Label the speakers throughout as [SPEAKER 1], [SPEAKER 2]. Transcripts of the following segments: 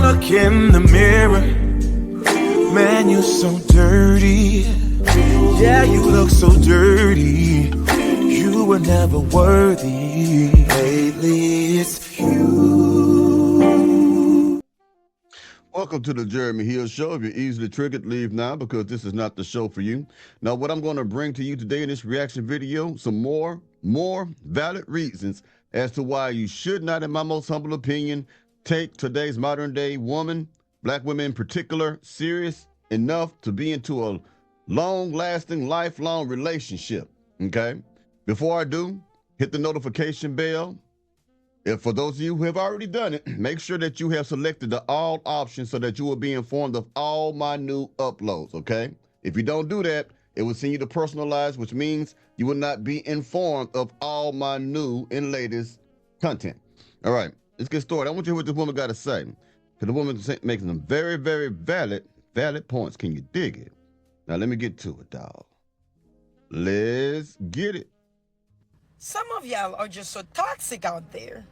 [SPEAKER 1] look in the mirror, man, you're so dirty. Yeah, you look so dirty. You were never worthy. Lately, it's you.
[SPEAKER 2] Welcome to the Jeremy Hill Show. If you're easily triggered, leave now because this is not the show for you. Now, what I'm going to bring to you today in this reaction video, some more valid reasons as to why you should not, in my most humble opinion, take today's modern day woman, black women in particular, serious enough to be into a long-lasting, lifelong relationship, okay? Before I do, hit the notification bell. If for those of you who have already done it, make sure that you have selected the all options so that you will be informed of all my new uploads, okay? If you don't do that, it will send you to personalized, which means you will not be informed of all my new and latest content. All right, let's get started. I want you to hear what this woman got to say, because the woman is making some very, very valid points. Can you dig it? Now, let me get to it, dog. Let's get it.
[SPEAKER 3] Some of y'all are just so toxic out there.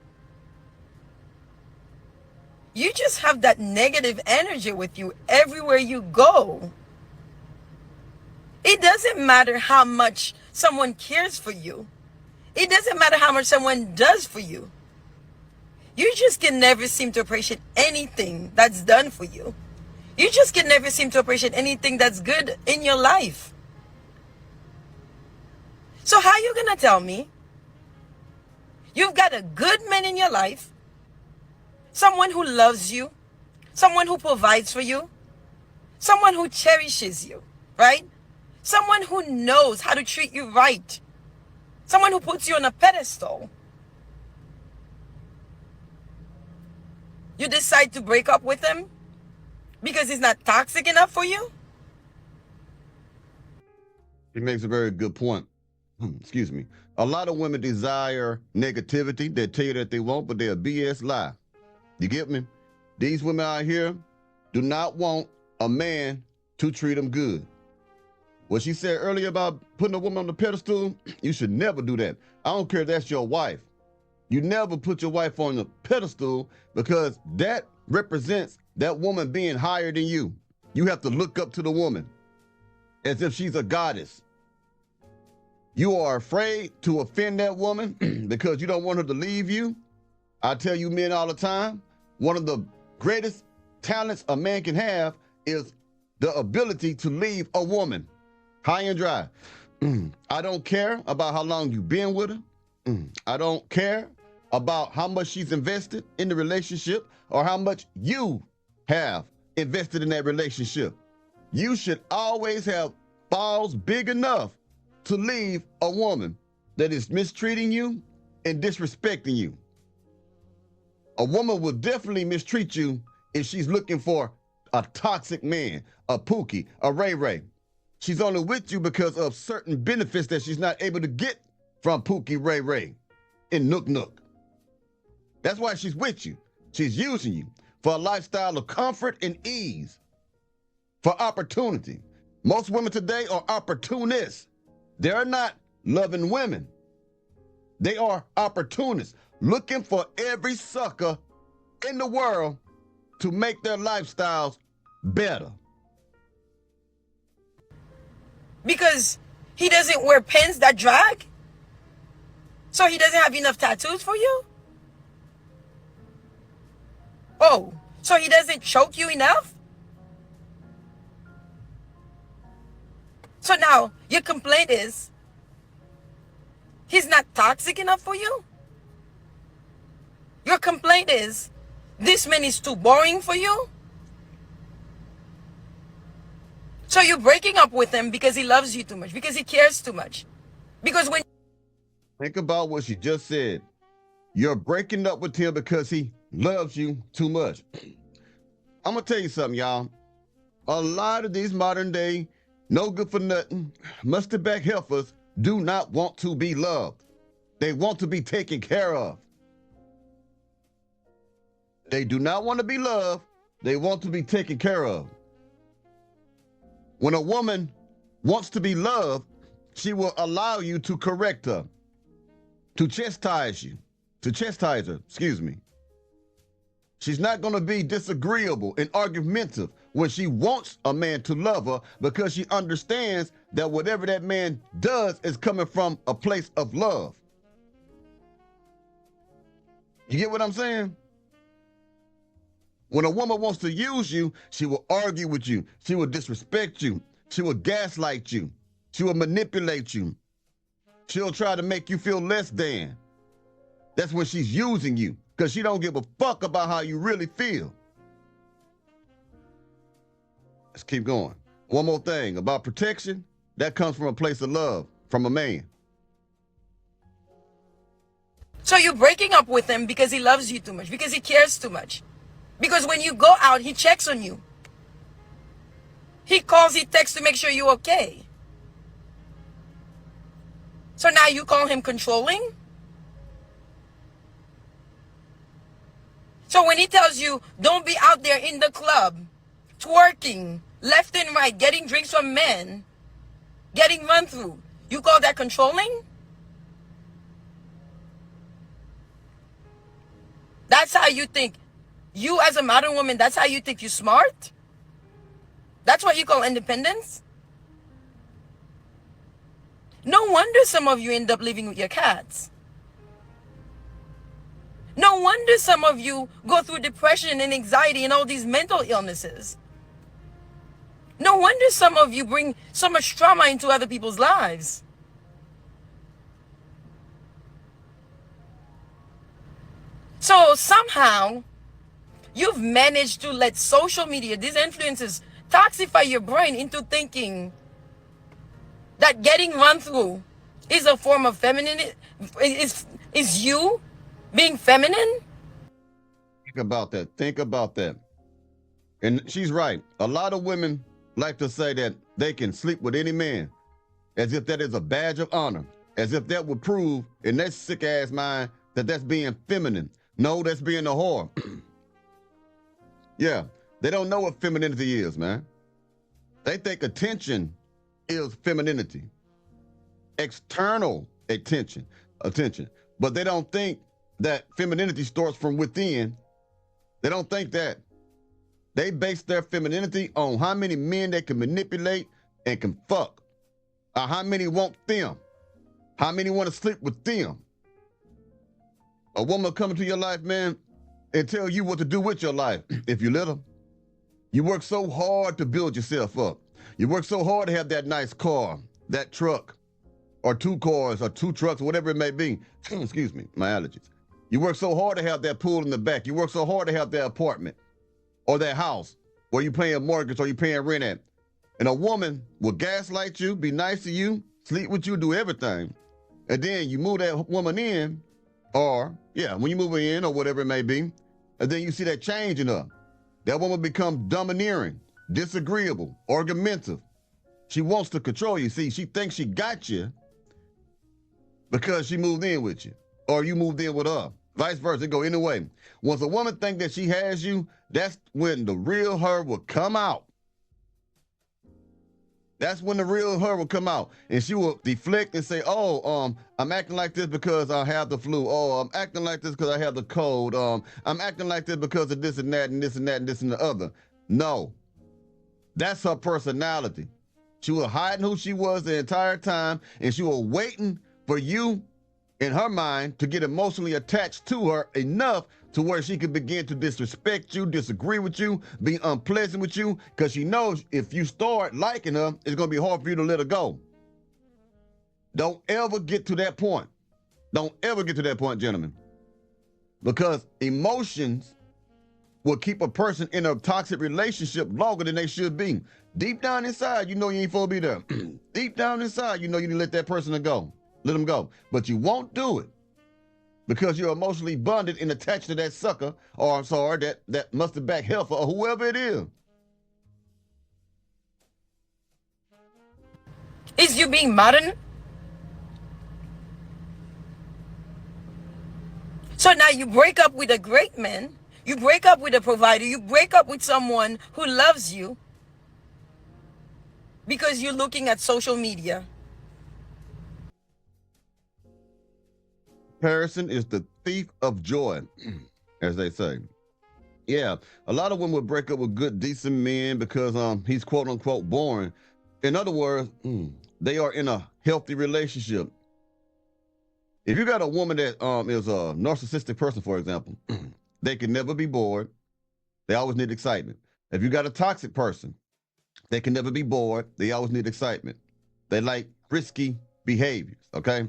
[SPEAKER 3] You just have that negative energy with you everywhere you go. It doesn't matter how much someone cares for you. It doesn't matter how much someone does for you. You just can never seem to appreciate anything that's done for you. You just can never seem to appreciate anything that's good in your life. So how are you gonna tell me you've got a good man in your life, someone who loves you, someone who provides for you, someone who cherishes you, right? Someone who knows how to treat you right, someone who puts you on a pedestal. You decide to break up with him because he's not toxic enough for you?
[SPEAKER 2] He makes a very good point. Excuse me. A lot of women desire negativity. They tell you that they won't, but they're a BS lie. You get me? These women out here do not want a man to treat them good. What she said earlier about putting a woman on the pedestal, you should never do that. I don't care if that's your wife. You never put your wife on the pedestal because that represents that woman being higher than you. You have to look up to the woman as if she's a goddess. You are afraid to offend that woman because you don't want her to leave you. I tell you men all the time, one of the greatest talents a man can have is the ability to leave a woman high and dry. I don't care about how long you've been with her. I don't care about how much she's invested in the relationship or how much you have invested in that relationship. You should always have balls big enough to leave a woman that is mistreating you and disrespecting you. A woman will definitely mistreat you if she's looking for a toxic man, a Pookie, a Ray Ray. She's only with you because of certain benefits that she's not able to get from Pookie, Ray Ray, and Nook Nook. That's why she's with you. She's using you for a lifestyle of comfort and ease, for opportunity. Most women today are opportunists. They're not loving women. They are opportunists, looking for every sucker in the world to make their lifestyles better.
[SPEAKER 3] Because he doesn't wear pants that drag? So he doesn't have enough tattoos for you? Oh, so he doesn't choke you enough? So now your complaint is he's not toxic enough for you? Your complaint is this man is too boring for you? So you're breaking up with him because he loves you too much, because he cares too much. Because when...
[SPEAKER 2] Think about what she just said. You're breaking up with him because he loves you too much. I'm going to tell you something, y'all. A lot of these modern day, no good for nothing, mustard back heifers do not want to be loved. They want to be taken care of. They do not want to be loved. They want to be taken care of. When a woman wants to be loved, she will allow you to correct her, to chastise her, excuse me. She's not going to be disagreeable and argumentative when she wants a man to love her, because she understands that whatever that man does is coming from a place of love. You get what I'm saying? When a woman wants to use you, she will argue with you. She will disrespect you. She will gaslight you. She will manipulate you. She'll try to make you feel less than. That's when she's using you, because she don't give a fuck about how you really feel. Let's keep going. One more thing about protection. That comes from a place of love, from a man.
[SPEAKER 3] So you're breaking up with him because he loves you too much, because he cares too much. Because when you go out, he checks on you. He calls, he texts to make sure you're okay. So now you call him controlling? So when he tells you, don't be out there in the club, twerking, left and right, getting drinks from men, getting run through, you call that controlling? That's how you think. You as a modern woman, that's how you think you're smart? That's what you call independence? No wonder some of you end up living with your cats. No wonder some of you go through depression and anxiety and all these mental illnesses. No wonder some of you bring so much trauma into other people's lives. So somehow, you've managed to let social media, these influences, toxify your brain into thinking that getting run through is a form of femininity, is you being feminine?
[SPEAKER 2] Think about that. Think about that. And she's right. A lot of women like to say that they can sleep with any man, as if that is a badge of honor, as if that would prove in their sick ass mind that that's being feminine. No, that's being a whore. Yeah, they don't know what femininity is, man. They think attention is femininity. External attention. But they don't think that femininity starts from within. They don't think that. They base their femininity on how many men they can manipulate and can fuck. Or how many want them. How many want to sleep with them. A woman come into your life, man, and tell you what to do with your life if you let her. You work so hard to build yourself up. You work so hard to have that nice car, that truck, or 2 cars, or 2 trucks, whatever it may be. Excuse me, my allergies. You work so hard to have that pool in the back. You work so hard to have that apartment or that house where you paying a mortgage or you paying rent at. And a woman will gaslight you, be nice to you, sleep with you, do everything. And then you move that woman in, or, yeah, when you move her in or whatever it may be, and then you see that change in her. That woman becomes domineering, disagreeable, argumentative. She wants to control you. See, she thinks she got you because she moved in with you, or you moved in with her. Vice versa, it go any way. Once a woman thinks that she has you, that's when the real her will come out. That's when the real her will come out. And she will deflect and say, oh, I'm acting like this because I have the flu. Oh, I'm acting like this because I have the cold. I'm acting like this because of this and that and this and that and this and the other. No, that's her personality. She was hiding who she was the entire time, and she was waiting for you, in her mind, to get emotionally attached to her enough to where she could begin to disrespect you, disagree with you, be unpleasant with you, because she knows if you start liking her, it's going to be hard for you to let her go. Don't ever get to that point. Don't ever get to that point, gentlemen. Because emotions will keep a person in a toxic relationship longer than they should be. Deep down inside, you know you ain't supposed to be there. Deep down inside, you know you need to let that person go. Let them go. But you won't do it because you're emotionally bonded and attached to that sucker, or I'm sorry, that mustard back heifer, or whoever it is.
[SPEAKER 3] Is you being modern? So now you break up with a great man, you break up with a provider, you break up with someone who loves you because you're looking at social media.
[SPEAKER 2] Comparison is the thief of joy, as they say. Yeah, a lot of women would break up with good, decent men because he's quote unquote boring. In other words, they are in a healthy relationship. If you got a woman that is a narcissistic person, for example, they can never be bored. They always need excitement. If you got a toxic person, they can never be bored. They always need excitement. They like risky behaviors, okay?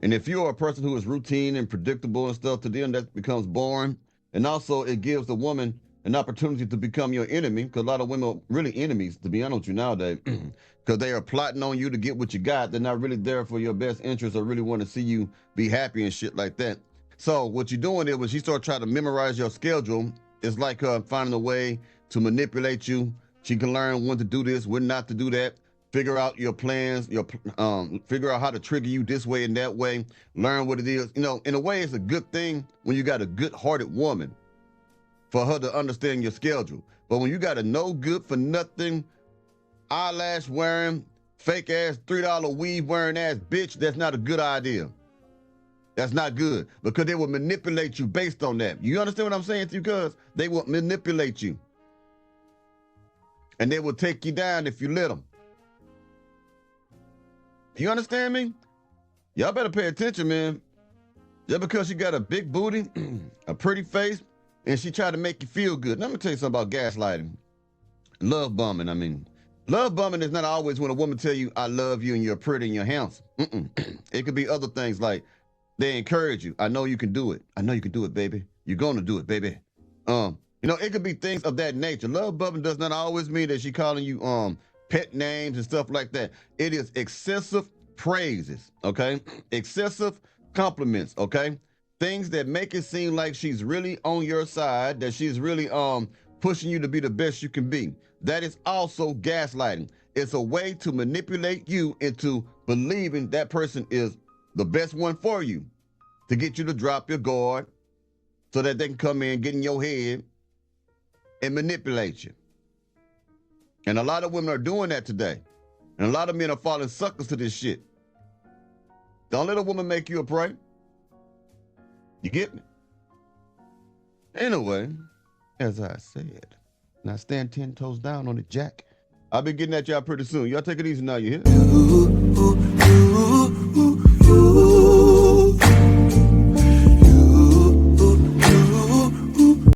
[SPEAKER 2] And if you're a person who is routine and predictable and stuff, to them that becomes boring. And also it gives the woman an opportunity to become your enemy, because a lot of women are really enemies, to be honest with you nowadays, because they are plotting on you to get what you got. They're not really there for your best interest or really want to see you be happy and shit like that. So what you're doing is when she starts trying to memorize your schedule, it's like finding a way to manipulate you. She can learn when to do this, when not to do that. Figure out your plans, figure out how to trigger you this way and that way. Learn what it is. You know, in a way, it's a good thing when you got a good-hearted woman for her to understand your schedule. But when you got a no good for nothing, eyelash wearing, fake ass $3 weave wearing ass bitch, that's not a good idea. That's not good, because they will manipulate you based on that. You understand what I'm saying to you, cuz? They will manipulate you. And they will take you down if you let them. You understand me? Y'all better pay attention, man. Just because she got a big booty, a pretty face, and she tried to make you feel good. Let me tell you something about gaslighting. Love bombing, I mean. Love bombing is not always when a woman tell you, I love you and you're pretty and you're handsome. It could be other things like they encourage you. I know you can do it. I know you can do it, baby. You're going to do it, baby. You know, it could be things of that nature. Love bombing does not always mean that she calling you pet names and stuff like that. It is excessive praises, okay? Excessive compliments, okay? Things that make it seem like she's really on your side, that she's really pushing you to be the best you can be. That is also gaslighting. It's a way to manipulate you into believing that person is the best one for you, to get you to drop your guard so that they can come in, get in your head, and manipulate you. And a lot of women are doing that today. And a lot of men are falling suckers to this shit. Don't let a woman make you a prey. You get me? Anyway, as I said, now stand 10 toes down on it, Jack. I'll be getting at y'all pretty soon. Y'all take it easy now, you hear?